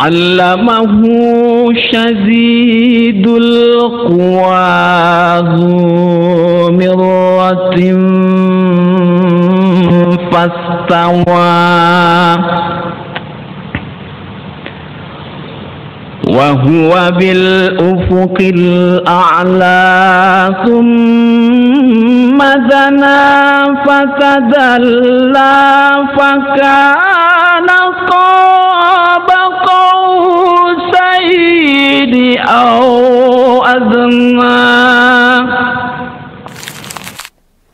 'allamahu syadidul quwa dzu mirratin fastawa wa huwa bil ufuqil a'la thumma dana fatadalla fakana qaba qausaini aw adna.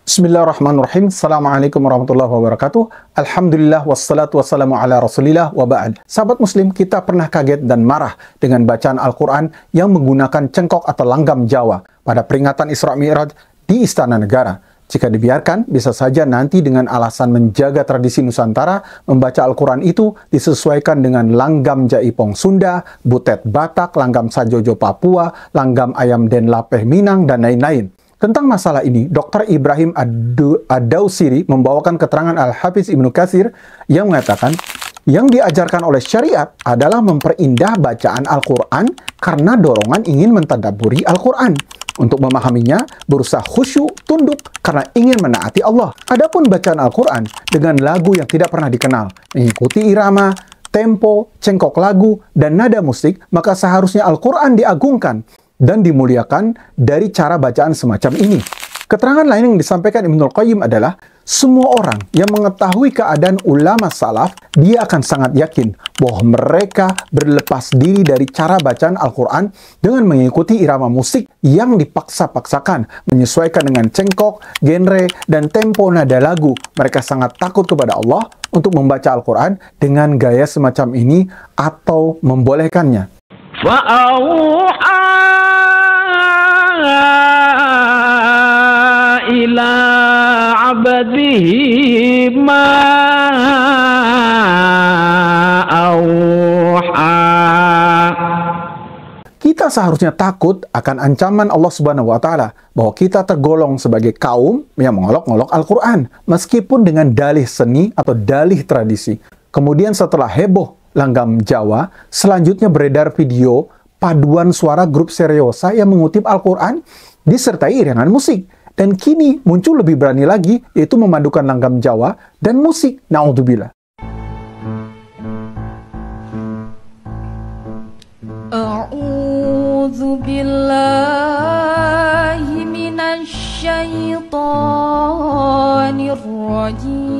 Bismillahirrahmanirrahim. Assalamualaikum warahmatullahi wabarakatuh. Alhamdulillah wassalatu wassalamu ala rasulillah wa ba'd. Sahabat muslim, kita pernah kaget dan marah dengan bacaan Al-Quran yang menggunakan cengkok atau langgam Jawa pada peringatan Isra Mi'raj di Istana Negara. Jika dibiarkan, bisa saja nanti dengan alasan menjaga tradisi Nusantara, membaca Al-Quran itu disesuaikan dengan langgam Jaipong Sunda, butet Batak, langgam Sajojo Papua, langgam ayam Den Lapeh Minang, dan lain-lain. Tentang masalah ini, Dr. Ibrahim Ad-Dausiri membawakan keterangan Al-Hafiz Ibnu Katsir yang mengatakan, yang diajarkan oleh syariat adalah memperindah bacaan Al-Quran karena dorongan ingin mentadabburi Al-Quran. Untuk memahaminya, berusaha khusyuk, tunduk, karena ingin menaati Allah. Adapun bacaan Al-Quran dengan lagu yang tidak pernah dikenal, mengikuti irama, tempo, cengkok lagu, dan nada musik, maka seharusnya Al-Quran diagungkan dan dimuliakan dari cara bacaan semacam ini. Keterangan lain yang disampaikan Ibnul Qayyim adalah, semua orang yang mengetahui keadaan ulama salaf, dia akan sangat yakin bahwa mereka berlepas diri dari cara bacaan Al-Quran dengan mengikuti irama musik yang dipaksa-paksakan, menyesuaikan dengan cengkok, genre, dan tempo nada lagu. Mereka sangat takut kepada Allah untuk membaca Al-Quran dengan gaya semacam ini atau membolehkannya. Ila abdihi ma auha. Kita seharusnya takut akan ancaman Allah Subhanahu wa Ta'ala bahwa kita tergolong sebagai kaum yang mengolok-olok Al-Quran meskipun dengan dalih seni atau dalih tradisi. Kemudian setelah heboh langgam Jawa, selanjutnya beredar video paduan suara grup Seriosa yang mengutip Al-Quran disertai iringan musik. Dan kini muncul lebih berani lagi, yaitu memadukan langgam Jawa dan musik. Na'udzubillah. A'udzu billahi minasy syaithanir rajim.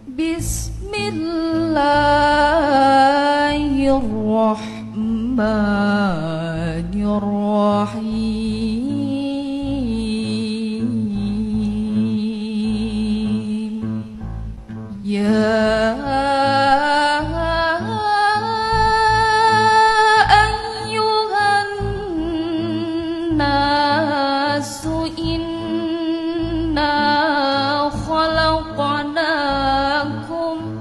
Bismillahirrahmanirrahim. Ya ayyuhan nasu inna khalaqnakum.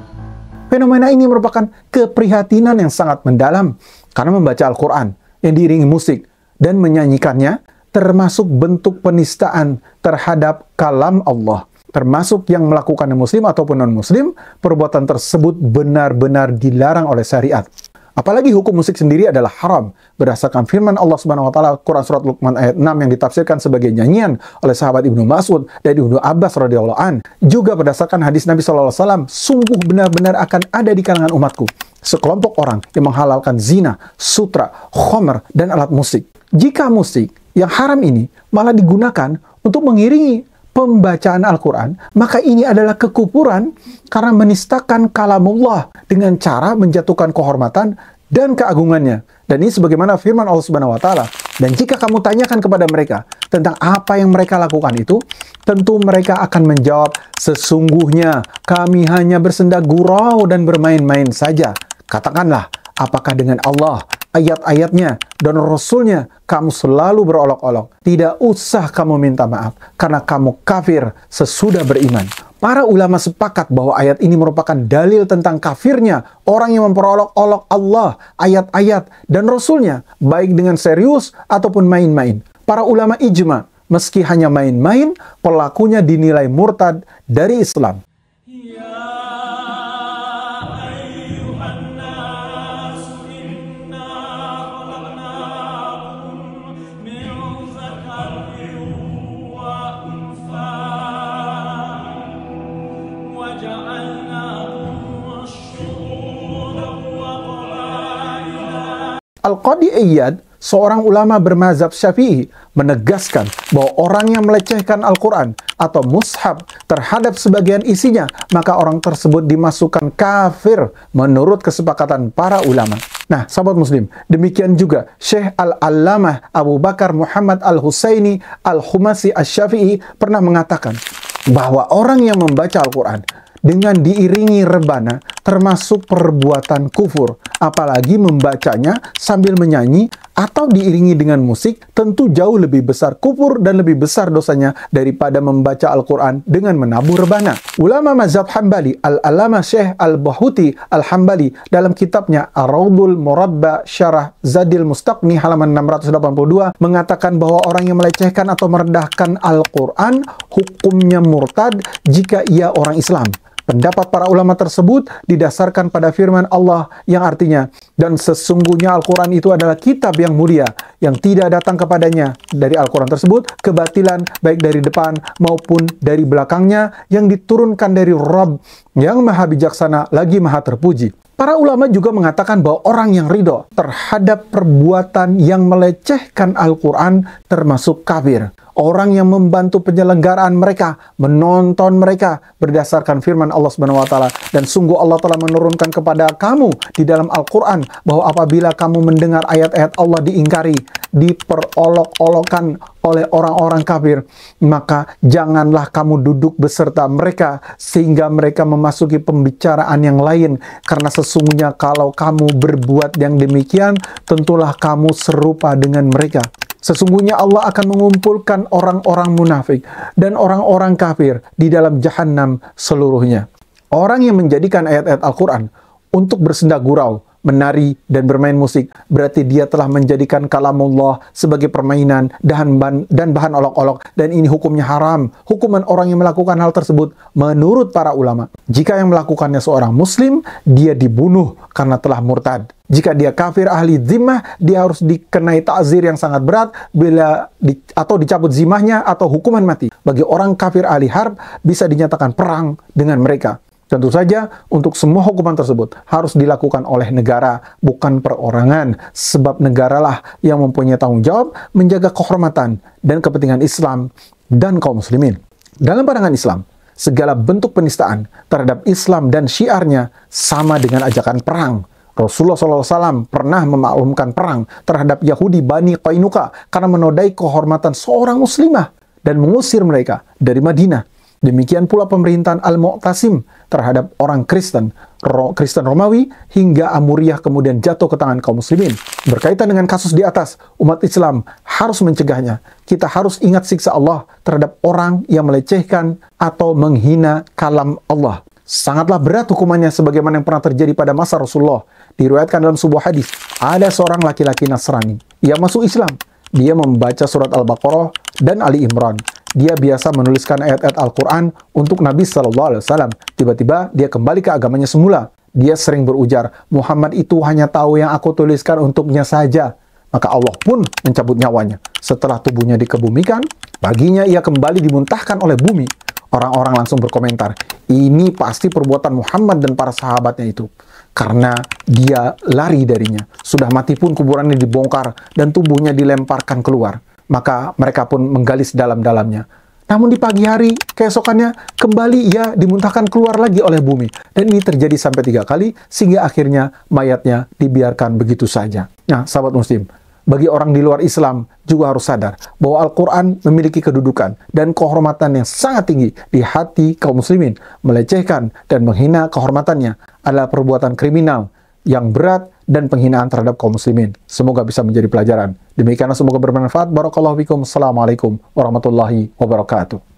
Fenomena ini merupakan keprihatinan yang sangat mendalam karena membaca Al-Quran yang diiringi musik dan menyanyikannya termasuk bentuk penistaan terhadap kalam Allah. Termasuk yang melakukan muslim ataupun non-muslim, perbuatan tersebut benar-benar dilarang oleh syariat. Apalagi hukum musik sendiri adalah haram berdasarkan firman Allah Subhanahu wa Ta'ala Quran surat Luqman ayat 6 yang ditafsirkan sebagai nyanyian oleh sahabat Ibnu Mas'ud dan Ibnu Abbas radhiyallahu an. Juga berdasarkan hadis Nabi sallallahu alaihi wasallam, sungguh benar-benar akan ada di kalangan umatku sekelompok orang yang menghalalkan zina, sutra, khomer, dan alat musik. Jika musik yang haram ini malah digunakan untuk mengiringi pembacaan Al-Quran, maka ini adalah kekufuran karena menistakan kalamullah dengan cara menjatuhkan kehormatan dan keagungannya. Dan ini sebagaimana firman Allah Subhanahu wa Ta'ala. Dan jika kamu tanyakan kepada mereka tentang apa yang mereka lakukan itu, tentu mereka akan menjawab, sesungguhnya kami hanya bersenda gurau dan bermain-main saja. Katakanlah, apakah dengan Allah, ayat-ayatnya, dan Rasulnya kamu selalu berolok-olok? Tidak usah kamu minta maaf, karena kamu kafir sesudah beriman. Para ulama sepakat bahwa ayat ini merupakan dalil tentang kafirnya orang yang memperolok-olok Allah, ayat-ayat, dan Rasulnya, baik dengan serius ataupun main-main. Para ulama ijma, meski hanya main-main, pelakunya dinilai murtad dari Islam. Al-Qadi Iyad, seorang ulama bermazhab Syafi'i, menegaskan bahwa orang yang melecehkan Al-Quran atau mushaf terhadap sebagian isinya, maka orang tersebut dimasukkan kafir menurut kesepakatan para ulama. Nah, sahabat muslim, demikian juga Syekh Al-Allamah Abu Bakar Muhammad Al-Husaini Al-Khumasi Asy-Syafi'i pernah mengatakan bahwa orang yang membaca Al-Quran dengan diiringi rebana termasuk perbuatan kufur. Apalagi membacanya sambil menyanyi atau diiringi dengan musik, tentu jauh lebih besar kufur dan lebih besar dosanya daripada membaca Al-Quran dengan menabuh rebana. Ulama mazhab Hambali, Al-Allamah Syekh Al-Bahuti Al-Hambali, dalam kitabnya Ar-Raudul Murabba Syarah Zadil Mustaqni halaman 682 mengatakan bahwa orang yang melecehkan atau merendahkan Al-Quran hukumnya murtad jika ia orang Islam. Pendapat para ulama tersebut didasarkan pada firman Allah yang artinya, dan sesungguhnya Al-Quran itu adalah kitab yang mulia, yang tidak datang kepadanya dari Al-Quran tersebut kebatilan baik dari depan maupun dari belakangnya, yang diturunkan dari Rabb yang maha bijaksana lagi maha terpuji. Para ulama juga mengatakan bahwa orang yang ridho terhadap perbuatan yang melecehkan Al-Quran termasuk kafir. Orang yang membantu penyelenggaraan mereka, menonton mereka berdasarkan firman Allah Subhanahu wa taala, dan sungguh Allah telah menurunkan kepada kamu di dalam Al-Qur'an bahwa apabila kamu mendengar ayat-ayat Allah diingkari, diperolok-olokkan oleh orang-orang kafir, maka janganlah kamu duduk beserta mereka sehingga mereka memasuki pembicaraan yang lain, karena sesungguhnya kalau kamu berbuat yang demikian, tentulah kamu serupa dengan mereka. Sesungguhnya Allah akan mengumpulkan orang-orang munafik dan orang-orang kafir di dalam jahanam seluruhnya. Orang yang menjadikan ayat-ayat Al-Quran untuk bersenda gurau, menari, dan bermain musik, berarti dia telah menjadikan kalamullah sebagai permainan dan bahan olok-olok, dan ini hukumnya haram. Hukuman orang yang melakukan hal tersebut menurut para ulama, jika yang melakukannya seorang muslim, dia dibunuh karena telah murtad. Jika dia kafir ahli zimmah, dia harus dikenai ta'zir yang sangat berat atau dicabut zimmahnya atau hukuman mati. Bagi orang kafir ahli harb, bisa dinyatakan perang dengan mereka. Tentu saja untuk semua hukuman tersebut harus dilakukan oleh negara, bukan perorangan, sebab negaralah yang mempunyai tanggung jawab menjaga kehormatan dan kepentingan Islam dan kaum muslimin. Dalam pandangan Islam, segala bentuk penistaan terhadap Islam dan syiarnya sama dengan ajakan perang. Rasulullah SAW pernah memaklumkan perang terhadap Yahudi Bani Qainuqa karena menodai kehormatan seorang muslimah dan mengusir mereka dari Madinah. Demikian pula pemerintahan Al-Mu'tasim terhadap orang Kristen Romawi hingga Amuriyah kemudian jatuh ke tangan kaum muslimin. Berkaitan dengan kasus di atas, umat Islam harus mencegahnya. Kita harus ingat siksa Allah terhadap orang yang melecehkan atau menghina kalam Allah. Sangatlah berat hukumannya sebagaimana yang pernah terjadi pada masa Rasulullah. Diriwayatkan dalam sebuah hadis, ada seorang laki-laki Nasrani. Ia masuk Islam. Dia membaca surat Al-Baqarah dan Ali Imran. Dia biasa menuliskan ayat-ayat Al-Quran untuk Nabi SAW. Tiba-tiba dia kembali ke agamanya semula. Dia sering berujar, Muhammad itu hanya tahu yang aku tuliskan untuknya saja. Maka Allah pun mencabut nyawanya. Setelah tubuhnya dikebumikan, paginya ia kembali dimuntahkan oleh bumi. Orang-orang langsung berkomentar, ini pasti perbuatan Muhammad dan para sahabatnya itu. Karena dia lari darinya. Sudah mati pun kuburannya dibongkar dan tubuhnya dilemparkan keluar. Maka mereka pun menggali sedalam-dalamnya. Namun di pagi hari, keesokannya, kembali ia dimuntahkan keluar lagi oleh bumi. Dan ini terjadi sampai 3 kali, sehingga akhirnya mayatnya dibiarkan begitu saja. Nah, sahabat muslim, bagi orang di luar Islam juga harus sadar bahwa Al-Quran memiliki kedudukan dan kehormatan yang sangat tinggi di hati kaum muslimin. Melecehkan dan menghina kehormatannya adalah perbuatan kriminal yang berat dan penghinaan terhadap kaum muslimin. Semoga bisa menjadi pelajaran. Demikianlah, semoga bermanfaat. Barakallahu fikum. Assalamualaikum warahmatullahi wabarakatuh.